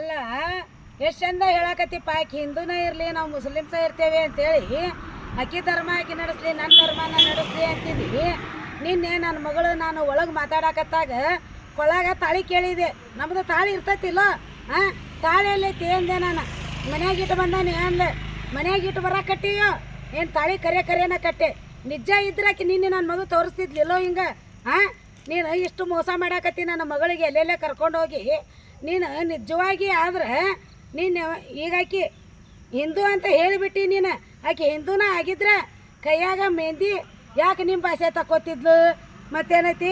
ಅಲ್ಲ ಎಷ್ಟು ಚಂದ ಹೇಳಕತ್ತಿಪ್ಪ, ಆಕೆ ಹಿಂದೂನೇ ಇರಲಿ ನಾವು ಮುಸ್ಲಿಮ್ಸ ಇರ್ತೇವೆ ಅಂತೇಳಿ ಅಕ್ಕಿ ಧರ್ಮ ಆಕಿ ನಡೆಸ್ಲಿ ನನ್ನ ಧರ್ಮನ ನಡೆಸ್ಲಿ ಅಂತಿದ್ವಿ. ನಿನ್ನೆ ನನ್ನ ಮಗಳು ನಾನು ಒಳಗೆ ಮಾತಾಡಕತ್ತಾಗ ಕೊಳಾಗ ತಾಳಿ ಕೇಳಿದೆ. ನಮ್ಮದು ತಾಳಿ ಇರ್ತೈತಿಲ್ಲೋ, ತಾಳಿ ಎಲ್ಲೈತಿ ಅಂದೆ. ನಾನು ಮನ್ಯಾಗ ಇಟ್ಟು ಬಂದಾನೆ ಅಂದೆ. ಮನ್ಯಾಗ ಇಟ್ಟು ಬರಕಟ್ಟಿಯೋ ಏನು ತಾಳಿ ಕರೆನ ಕಟ್ಟೆ. ನಿಜ ಇದ್ರಾಕಿ ನಿನ್ನೆ ನನ್ನ ಮಗು ತೋರಿಸ್ತಿದ್ಲಿಲ್ಲೋ ಹಿಂಗೆ. ನೀನು ಇಷ್ಟು ಮೋಸ ಮಾಡಾಕತ್ತಿ ನನ್ನ ಮಗಳಿಗೆ ಎಲ್ಲೆಲ್ಲೇ ಕರ್ಕೊಂಡೋಗಿ. ನೀನು ನಿಜವಾಗಿ ಆದ್ರೆ ನೀನು ಈಗ ಆಕಿ ಹಿಂದೂ ಅಂತ ಹೇಳಿಬಿಟ್ಟು ನೀನು ಆಕೆ ಹಿಂದೂನ ಆಗಿದ್ರೆ ಕೈಯಾಗ ಮೆಹಂದಿ ಯಾಕೆ ನಿಮ್ಮ ಭಾಷೆ ತಕ್ಕೋತಿದ್ಲು? ಮತ್ತೇನೈತಿ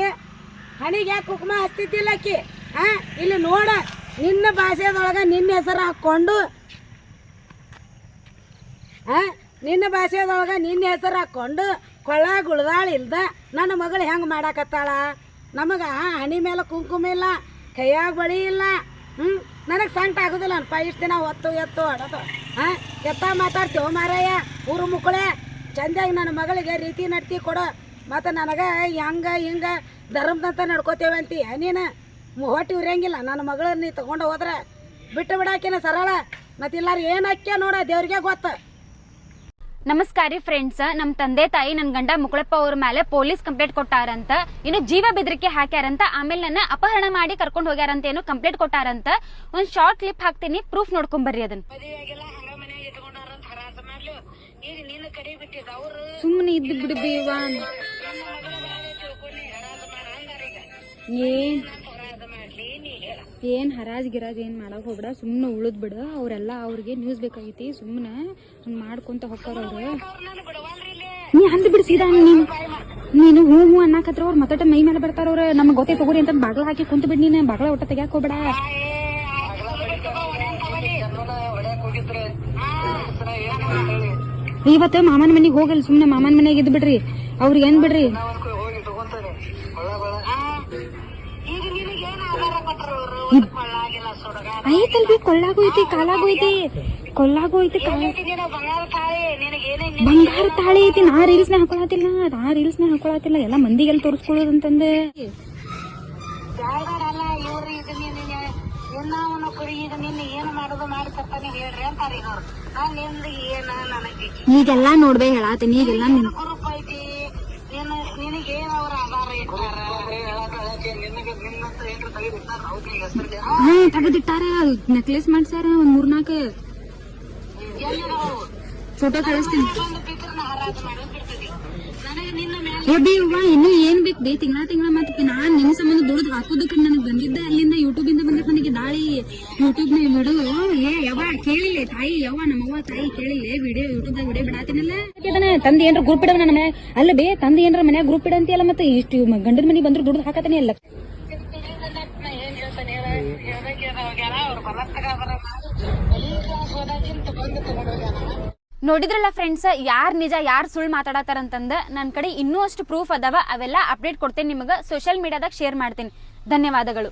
ಹಣಿಗೆ ಯಾಕೆ ಕುಕ್ಮ ಹಚ್ತಿದ್ದಿಲ್ಲ ಆಕಿ? ಇಲ್ಲಿ ನೋಡ, ನಿನ್ನ ಭಾಷೆದೊಳಗೆ ನಿನ್ನ ಹೆಸರು ಹಾಕ್ಕೊಂಡು ನಿನ್ನ ಭಾಷೆದೊಳಗೆ ನಿನ್ನ ಹೆಸರು ಹಾಕ್ಕೊಂಡು ಕೊಳ್ಳ ಗುಳ್ದಾಳ ಇಲ್ದ ನನ್ನ ಮಗಳು ಹೆಂಗೆ ಮಾಡಾಕತ್ತಾಳ? ನಮಗೆ ಹಣಿ ಮೇಲೆ ಕುಂಕುಮ ಇಲ್ಲ, ಕೈಯಾಗ ಬಳಿ ಇಲ್ಲ. ನನಗೆ ಸಂಕಟ ಆಗೋದಿಲ್ಲ ಅನ್ಪ. ಇಷ್ಟು ದಿನ ಹೊತ್ತು ಎತ್ತು ಹೊಡೋದು ಎತ್ತ ಮಾತಾಡ್ತೀವಿ ಮಾರಾಯ. ಊರು ಮುಕ್ಕಳೆ ಚಂದಾಗಿ ನನ್ನ ಮಗಳಿಗೆ ರೀತಿ ನಡ್ತಿ ಕೊಡು. ಮತ್ತು ನನಗೆ ಹೆಂಗೆ ಹಿಂಗೆ ಧರ್ಮದಂತ ನಡ್ಕೋತೇವೆ ಅಂತೀಯ ನೀನು. ಹೊಟ್ಟೆ ಉರಿಯಂಗಿಲ್ಲ ನನ್ನ ಮಗಳನ್ನ ನೀ ತೊಗೊಂಡು ಹೋದ್ರೆ ಬಿಟ್ಟು ಬಿಡಾಕಿನ ಸರಳ. ಮತ್ತು ಇಲ್ಲಾರ ಏನು ಹಾಕ್ಯ ನೋಡ, ದೇವ್ರಿಗೆ ಗೊತ್ತು. ನಮಸ್ಕಾರ ರೀ ಫ್ರೆಂಡ್ಸ್. ನಮ್ಮ ತಂದೆ ತಾಯಿ ನನ್ನ ಗಂಡ ಮುಕಳಪ್ಪ ಅವ್ರ ಮೇಲೆ ಪೊಲೀಸ್ ಕಂಪ್ಲೇಂಟ್ ಕೊಟ್ಟಾರಂತ, ಇನ್ನು ಜೀವ ಬೆದರಿಕೆ ಹಾಕ್ಯಾರಂತ, ಆಮೇಲೆ ನನ್ನ ಅಪಹರಣ ಮಾಡಿ ಕರ್ಕೊಂಡು ಹೋಗ್ಯಾರಂತ ಏನೋ ಕಂಪ್ಲೇಂಟ್ ಕೊಟ್ಟಾರಂತ. ಒಂದು ಶಾರ್ಟ್ ಕ್ಲಿಪ್ ಹಾಕ್ತೀನಿ, ಪ್ರೂಫ್ ನೋಡ್ಕೊಂಬರ್ರಿ ಅದನ್ನ. ಸುಮ್ಮನೆ ಇದ್ದು ಬಿಡ್ಬೇವ. ಏನ್ ಹರಾಜ್ ಗಿರಾಜ್ ಏನ್ ಮಾಡಕ್ ಹೋಗ್ಬಿಡ, ಸುಮ್ಮನೆ ಉಳಿದ್ ಬಿಡ. ಅವ್ರೆಲ್ಲ ಅವ್ರಿಗೆ ನ್ಯೂಸ್ ಬೇಕಾಗೈತಿ, ಸುಮ್ಮನೆ ಮಾಡ್ಕೊಂತ ಹೋಗ್ತಾರ ಅವ್ರು. ನೀ ಅಂದ್ ಬಿಡ್ ಸೀದಾ. ನೀನು ಹೂ ಹೂ ಅನ್ನಕತ್ರ ಅವ್ರು ಮತ್ತಟ ಮೈ ಮೇಲೆ ಬರ್ತಾರ ಅವ್ರ. ನಮ್ಗೆ ಗೊತ್ತೇ ತಗೋರಿ ಅಂತ ಬಾಗ್ಲ ಹಾಕಿ ಕುಂತ ಬಿಡ್. ನೀನು ಬಾಗ್ಲ ಒಟ್ಟ ತೆಗ್ಯಾಕ ಹೋಗ್ಬೇಡ. ಇವತ್ತು ಮಾಮನ ಮನೆಗೆ ಹೋಗಲ್ಲ, ಸುಮ್ನೆ ಮಾಮನ ಮನೆಗೆ ಇದ್ ಬಿಡ್ರಿ. ಅವ್ರಿಗೆ ಏನ್ ಬಿಡ್ರಿ. ಐತಲ್ವಿ ಕೊಳ್ಳಾಗೋಯ್ತಿ, ಕಾಲಾಗೋಯ್ತಿ, ಕೊಳ್ಳಾಗೋಯ್ತಿ, ಬಂಗಾರ ತಾಳಿ ಐತಿ. ನಾ ರೀಲ್ಸ್ನ ಹಾಕೊಳತಿಲ್ಲ, ಎಲ್ಲ ಮಂದಿಗೆಲ್ಲ ತೋರಿಸ್ಕೊಳ್ಳೋದಂತಂದೆ. ಈಗೆಲ್ಲಾ ನೋಡ್ಬೇ ಹೇಳಾತೀನಿ. ಈಗೆಲ್ಲ ತೆಗೆದಿಟ್ಟಾರ, ನೆಕ್ಲೆಸ್ ಮಾಡ್ಸಾರ ಒಂದ್ 3-4 ಫೋಟೋ ಕಳಿಸ್ತೀನಿ. ಇನ್ನು ಏನ್ ಬೇಕು ಬೇ? ತಿಂಗಳ ಮತ್ತೆ ನಾನ್ ನಿನ್ ಸಂಬಂಧ ದುಡ್ದು ಹಾಕೋದಕ್ಕೆ ನನಗೆ ಬಂದಿದ್ದೆ ಅಲ್ಲಿಂದ, ಯೂಟ್ಯೂಬ್ ಇಂದ ಬಂದಿದ್ದ ನನಗೆ ದಾಳಿ. ಯೂಟ್ಯೂಬ್ ನ ವಿಡಿಯೋ ಯಾವ ಕೇಳಿಲ್ಲ ತಾಯಿ, ಯವ್ವ ನಮ್ಮವ್ವ ತಾಯಿ ಕೇಳಿಲ್ಲ. ವಿಡಿಯೋ ಯೂಟ್ಯೂಬ್ದಾಗ ವಿಡಿಯೋ ಬಿಡಾತಿನಲ್ಲ. ತಂದೆ ಏನ್ರ ಗ್ರೂಪ್ ಇಡವ ನನ್ನ ಮನೆ ಅಲ್ಲ ಬೇ. ತಂದೆ ಏನ್ರ ಮನ್ಯಾಗ ಗ್ರೂಪ್ ಇಡಂತಿಯಲ್ಲ, ಮತ್ತೆ ಇಷ್ಟು ಗಂಡನ ಮನೆಗೆ ಬಂದ್ರು ದುಡ್ದು ಹಾಕತಾನೆ ಅಲ್ಲ. ನೋಡಿದ್ರಲ್ಲ ಫ್ರೆಂಡ್ಸ್, ಯಾರ್ ನಿಜ ಯಾರ್ ಸುಳ್ಳು ಮಾತಾಡತಾರಂತಂದ. ನನ್ನ ಕಡೆ ಇನ್ನೂ ಅಷ್ಟು ಪ್ರೂಫ್ ಅದಾವ, ಅವೆಲ್ಲ ಅಪ್ಡೇಟ್ ಕೊಡ್ತೇನೆ ನಿಮಗೆ. ಸೋಷಿಯಲ್ ಮೀಡಿಯಾದಾಗ ಶೇರ್ ಮಾಡ್ತೀನಿ. ಧನ್ಯವಾದಗಳು.